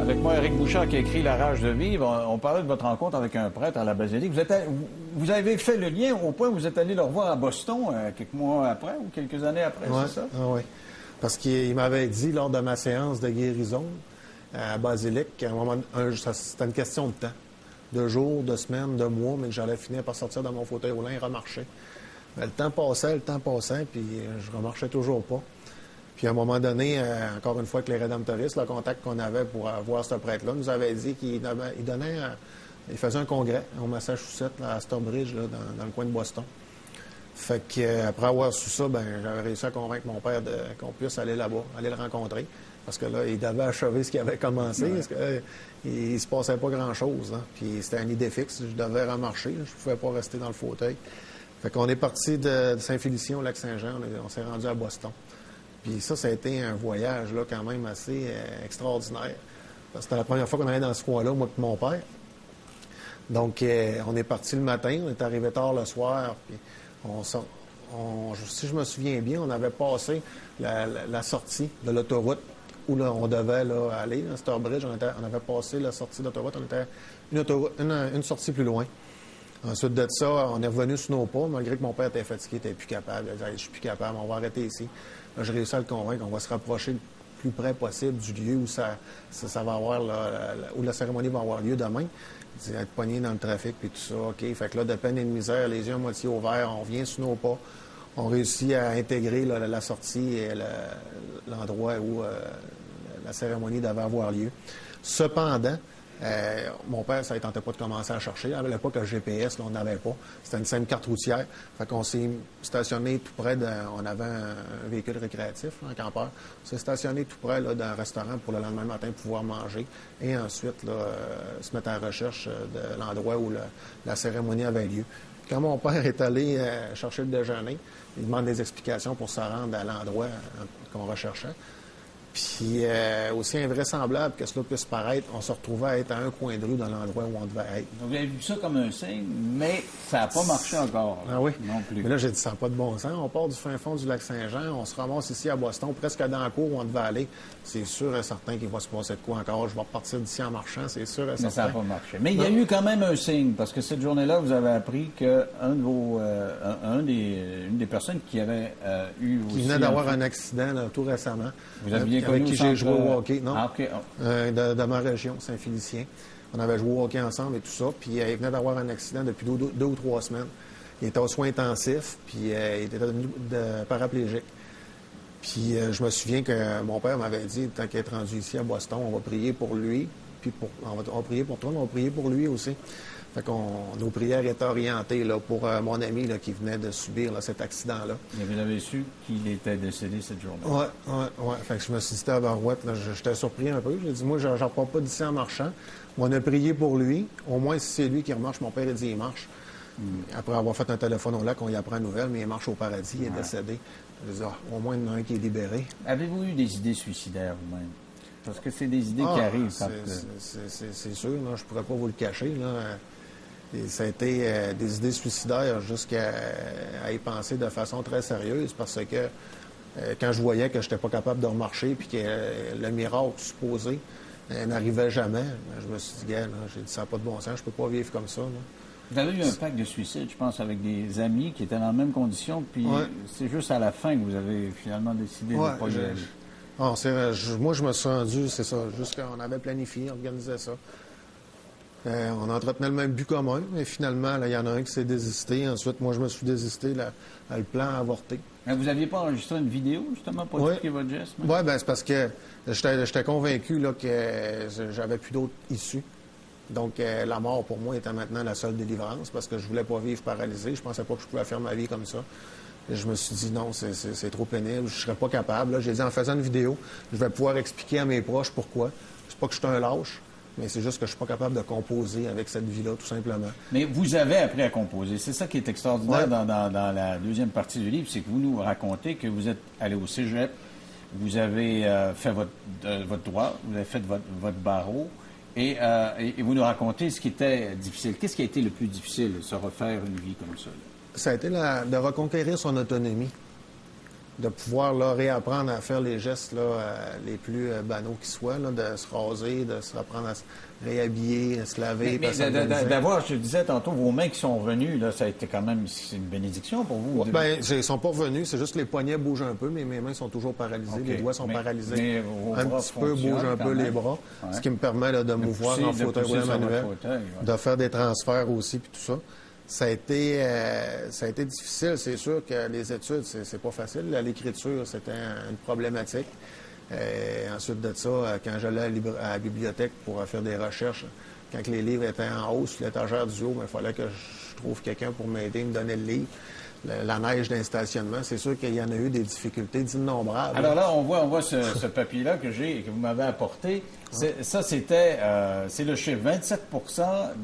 Avec moi, Éric Bouchard, qui a écrit La rage de vivre. On parlait de votre rencontre avec un prêtre à la basilique. Vous avez fait le lien au point où vous êtes allé le revoir à Boston quelques mois après ou quelques années après, ouais, c'est ça? Oui. Parce qu'il m'avait dit lors de ma séance de guérison à la basilique qu'à un moment, c'était une question de temps. De jours, de semaines, de mois, mais que j'allais finir par sortir de mon fauteuil roulant et remarcher. Mais le temps passait, puis je remarchais toujours pas. Puis à un moment donné, encore une fois, avec les rédemptoristes, le contact qu'on avait pour voir ce prêtre-là nous avait dit qu'il il faisait un congrès au Massachusetts, à Sturbridge, là, dans le coin de Boston. Fait que après avoir su ça, j'avais réussi à convaincre mon père qu'on puisse aller là-bas, aller le rencontrer. Parce que là, il devait achever ce qui avait commencé. Ouais. Parce que il se passait pas grand-chose. Hein. Puis c'était une idée fixe. Je devais remarcher. Je pouvais pas rester dans le fauteuil. Fait qu'on est parti de Saint-Félicien au Lac-Saint-Jean. On s'est rendu à Boston. Puis ça a été un voyage là, quand même assez extraordinaire. C'était la première fois qu'on allait dans ce coin-là, moi et mon père. Donc, on est parti le matin. On est arrivé tard le soir. Puis si je me souviens bien, on avait passé la sortie de l'autoroute où là, on devait aller, à Sturbridge. On avait passé la sortie d'autoroute. On était une sortie plus loin. Ensuite de ça, on est revenu sur nos pas, malgré que mon père était fatigué, il n'était plus capable. Il disait, je suis plus capable, on va arrêter ici. Là, j'ai réussi à le convaincre, on va se rapprocher le plus près possible du lieu où ça va avoir, où la cérémonie va avoir lieu demain. Il dit, être pogné dans le trafic, puis tout ça, OK. Fait que là, de peine et de misère, les yeux à moitié ouverts, on vient sur nos pas. On réussit à intégrer la sortie et l'endroit où la cérémonie devait avoir lieu. Cependant, mon père, ça ne tentait pas de commencer à chercher. À l'époque, le GPS, là, on n'avait pas. C'était une simple carte routière. Fait qu'on s'est stationné tout près on avait un véhicule récréatif, un campeur. On s'est stationné tout près d'un restaurant pour le lendemain matin pouvoir manger. Et ensuite, se mettre à la recherche de l'endroit où la cérémonie avait lieu. Quand mon père est allé chercher le déjeuner, il demande des explications pour se rendre à l'endroit qu'on recherchait. Puis, aussi invraisemblable que cela puisse paraître, on se retrouvait à être à un coin de rue dans l'endroit où on devait être. Donc, vous avez vu ça comme un signe, mais ça n'a pas marché encore. Ah oui? Non plus. Mais là, j'ai dit, ça n'a pas de bon sens. On part du fin fond du Lac-Saint-Jean, on se ramasse ici à Boston, presque dans la cour où on devait aller. C'est sûr et certain qu'il va se passer de quoi encore. Je vais repartir d'ici en marchant, c'est sûr et certain. Mais ça n'a pas marché. Mais il y a eu quand même un signe, parce que cette journée-là, vous avez appris qu'une des personnes qui avait eu aussi... Qui venait d'avoir un accident là, tout récemment. Vous aviez connu avec qui j'ai joué au hockey, non? Ah, OK. De ma région, Saint-Félicien. On avait joué au hockey ensemble et tout ça. Puis il venait d'avoir un accident depuis 2 ou 3 semaines. Il était aux soins intensifs, puis il était devenu paraplégique. Puis je me souviens que mon père m'avait dit, tant qu'il est rendu ici à Boston, on va prier pour lui, puis on va prier pour toi, mais on va prier pour lui aussi. Fait qu'on nos prières étaient orientées là, pour mon ami là, qui venait de subir là, cet accident-là. Et vous avez su qu'il était décédé cette journée. Oui. Fait que je me suis dit à Barouette, j'étais surpris un peu. J'ai dit, moi, je ne repars pas d'ici en marchant. On a prié pour lui. Au moins, si c'est lui qui remarche, mon père a dit, il marche. Après avoir fait un téléphone au lac, on y apprend une nouvelle, mais il marche au paradis, il est décédé. Je dis, au moins, il y en a un qui est libéré. Avez-vous eu des idées suicidaires vous-même? Parce que c'est des idées qui arrivent. C'est sûr, là, je ne pourrais pas vous le cacher. Là. Et ça a été des idées suicidaires jusqu'à y penser de façon très sérieuse parce que quand je voyais que je n'étais pas capable de remarcher puis que le miracle supposé n'arrivait jamais, je me suis dit, gars, j'ai dit, ça n'a pas de bon sens, je peux pas vivre comme ça. Là. Vous avez eu un pacte de suicide, je pense, avec des amis qui étaient dans la même condition, puis c'est juste à la fin que vous avez finalement décidé de ne pas y aller. Moi, je me suis rendu, c'est ça, juste qu'on avait planifié, organisé ça. On entretenait le même but commun, mais finalement, il y en a un qui s'est désisté. Ensuite, moi, je me suis désisté, le plan a avorté. Mais vous n'aviez pas enregistré une vidéo, justement, pour expliquer votre geste? Oui, c'est parce que j'étais convaincu là, que j'avais plus d'autre issue. Donc, la mort, pour moi, était maintenant la seule délivrance parce que je voulais pas vivre paralysé. Je pensais pas que je pouvais faire ma vie comme ça. Et je me suis dit, non, c'est trop pénible, je serais pas capable. Là, j'ai dit, en faisant une vidéo, je vais pouvoir expliquer à mes proches pourquoi. C'est pas que je suis un lâche. Mais c'est juste que je suis pas capable de composer avec cette vie-là, tout simplement. Mais vous avez appris à composer. C'est ça qui est extraordinaire dans la deuxième partie du livre, c'est que vous nous racontez que vous êtes allé au cégep, vous avez fait votre droit, vous avez fait votre barreau, et vous nous racontez ce qui était difficile. Qu'est-ce qui a été le plus difficile, se refaire une vie comme ça? Ça a été de reconquérir son autonomie. de pouvoir là, réapprendre à faire les gestes là, les plus banaux qui soient, là, de se raser, de se reprendre à se réhabiller, à se laver. Mais d'avoir, je disais tantôt, vos mains qui sont revenues, là, ça a été quand même c'est une bénédiction pour vous. Ouais, bien, ils ne sont pas revenus, c'est juste que les poignets bougent un peu, mais mes mains sont toujours paralysées, les doigts sont paralysés. Un petit peu, bouge un peu les bras, ce qui me permet là, de mouvoir en fauteuil roulant manuel, de faire des transferts aussi, puis tout ça. Ça a été difficile. C'est sûr que les études, c'est pas facile. L'écriture, c'était une problématique. Ensuite de ça, quand j'allais à la bibliothèque pour faire des recherches, quand les livres étaient en hausse sur l'étagère du haut, il fallait que je trouve quelqu'un pour m'aider, me donner le livre. La neige d'un stationnement, c'est sûr qu'il y en a eu des difficultés innombrables. Alors là, on voit ce papier-là que vous m'avez apporté. C'est le chiffre. 27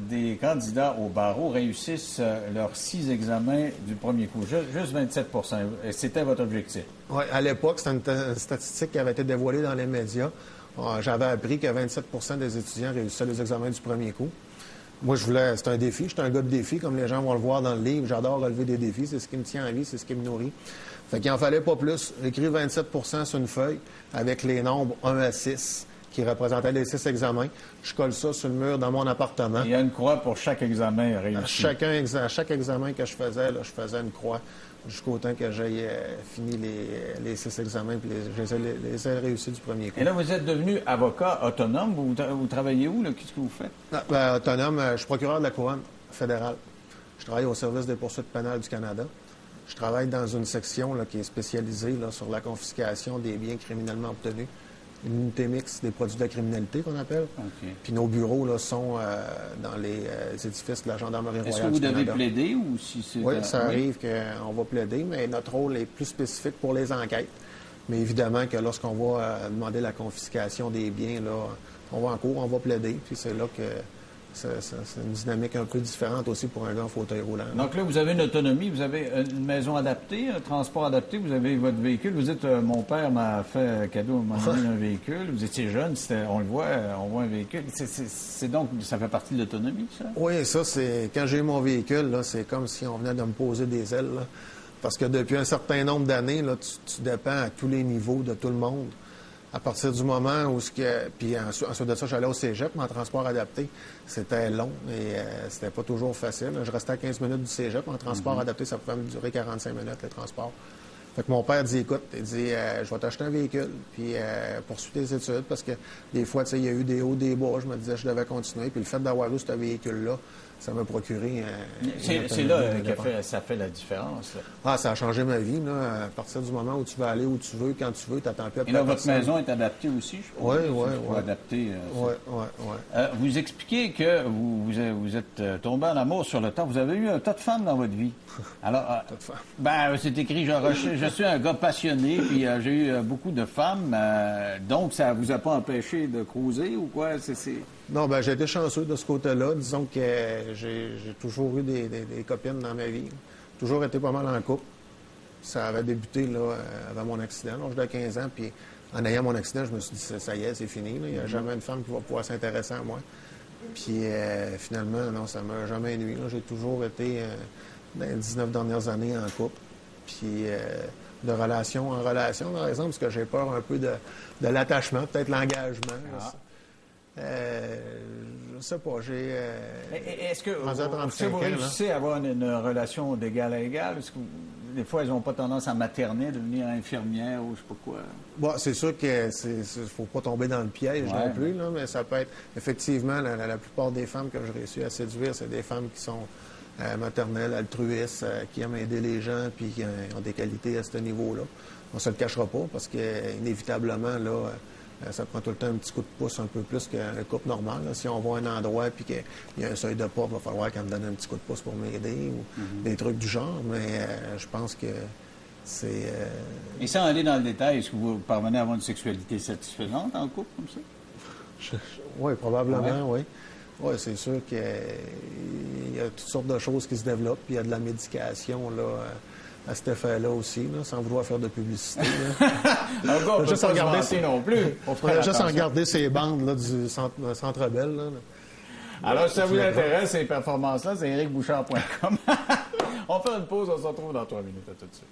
des candidats au barreau réussissent leurs 6 examens du premier coup. Juste 27 C'était votre objectif. Oui, à l'époque, c'était une statistique qui avait été dévoilée dans les médias. J'avais appris que 27 des étudiants réussissaient les examens du premier coup. Moi, c'est un défi. Je suis un gars de défi, comme les gens vont le voir dans le livre. J'adore relever des défis. C'est ce qui me tient en vie, c'est ce qui me nourrit. Fait qu'il en fallait pas plus. Écrire 27 sur une feuille avec les nombres 1 à 6 qui représentaient les 6 examens. Je colle ça sur le mur dans mon appartement. Il y a une croix pour chaque examen réussi. À chaque examen que je faisais, là, je faisais une croix jusqu'au temps que j'aie fini les 6 examens puis les ai réussis du premier coup. Et là, vous êtes devenu avocat autonome. Vous travaillez où? Qu'est-ce que vous faites? Autonome, je suis procureur de la Couronne fédérale. Je travaille au service des poursuites pénales du Canada. Je travaille dans une section là, qui est spécialisée là, sur la confiscation des biens criminellement obtenus. Une unité mixte des produits de la criminalité, qu'on appelle. Okay. Puis nos bureaux là, sont dans les édifices de la Gendarmerie royale du Canada. Est-ce que vous devez plaider ou si c'est... Oui, ça arrive qu'on va plaider, mais notre rôle est plus spécifique pour les enquêtes. Mais évidemment que lorsqu'on va demander la confiscation des biens, là, on va en cours, on va plaider, puis c'est là que c'est une dynamique un peu différente aussi pour un gars en fauteuil roulant. Donc là, vous avez une autonomie, vous avez une maison adaptée, un transport adapté, vous avez votre véhicule. Vous dites, mon père m'a fait cadeau, m'a donné un véhicule. Vous étiez jeune, on le voit, on voit un véhicule. C'est donc, ça fait partie de l'autonomie, ça? Oui, ça, c'est quand j'ai eu mon véhicule, là, c'est comme si on venait de me poser des ailes, là. Parce que depuis un certain nombre d'années, là, tu dépends à tous les niveaux de tout le monde. À partir du moment où... Puis ensuite de ça, j'allais au cégep, mais en transport adapté, c'était long et c'était pas toujours facile. Je restais à 15 minutes du cégep. En transport adapté, ça pouvait me durer 45 minutes, le transport. Fait que mon père dit, écoute, il dit, je vais t'acheter un véhicule, puis poursuivre tes études, parce que des fois, tu sais, il y a eu des hauts, des bas. Je me disais, je devais continuer. Puis le fait d'avoir eu ce véhicule-là, ça m'a procuré... c'est là que ça fait la différence. Là. Ah, ça a changé ma vie, là. À partir du moment où tu vas aller où tu veux, quand tu veux, tu n'attends plus à Et là, votre maison est adaptée aussi, je crois. Oui. Adapter. Oui. Vous expliquez que vous êtes tombé en amour sur le temps. Vous avez eu un tas de femmes dans votre vie. Alors, c'est écrit, je suis un gars passionné, puis j'ai eu beaucoup de femmes. Donc, ça vous a pas empêché de cruiser ou quoi? Non, j'ai été chanceux de ce côté-là. Disons que j'ai toujours eu des copines dans ma vie. Toujours été pas mal en couple. Ça avait débuté là, avant mon accident, l'âge de 15 ans. Puis en ayant mon accident, je me suis dit, ça y est, c'est fini. Il n'y a jamais une femme qui va pouvoir s'intéresser à moi. Puis finalement, non, ça m'a jamais nuit. J'ai toujours été, dans les 19 dernières années, en couple. Puis de relation en relation, par exemple, parce que j'ai peur un peu de l'attachement, peut-être l'engagement. Je sais pas, Est-ce que vous réussissez à avoir une relation d'égal à égal? Est-ce que des fois, elles n'ont pas tendance à materner, devenir infirmière ou je sais pas quoi? Bon, c'est sûr qu'il ne faut pas tomber dans le piège non plus, là, mais ça peut être... Effectivement, la plupart des femmes que j'ai réussi à séduire, c'est des femmes qui sont maternelles, altruistes, qui aiment aider les gens puis qui ont des qualités à ce niveau-là. On ne se le cachera pas parce qu'inévitablement, là... ça prend tout le temps un petit coup de pouce un peu plus qu'un couple normal. Là. Si on va à un endroit et qu'il y a un seuil de porte, il va falloir qu'elle me donne un petit coup de pouce pour m'aider ou des trucs du genre. Mais je pense que c'est... Et sans aller dans le détail, est-ce que vous parvenez à avoir une sexualité satisfaisante en couple comme ça? Oui, probablement, oui. Oui, c'est sûr qu'il y a toutes sortes de choses qui se développent. Puis il y a de la médication, là... à cet effet-là aussi, là, sans vouloir faire de publicité. Un gars, on juste regarder ces non plus. On pourrait juste en regarder ces bandes là, du Centre Bell. Là. Alors, si ça vous intéresse, ces performances-là, c'est ericbouchard.com. On fait une pause, on se retrouve dans 3 minutes. À tout de suite.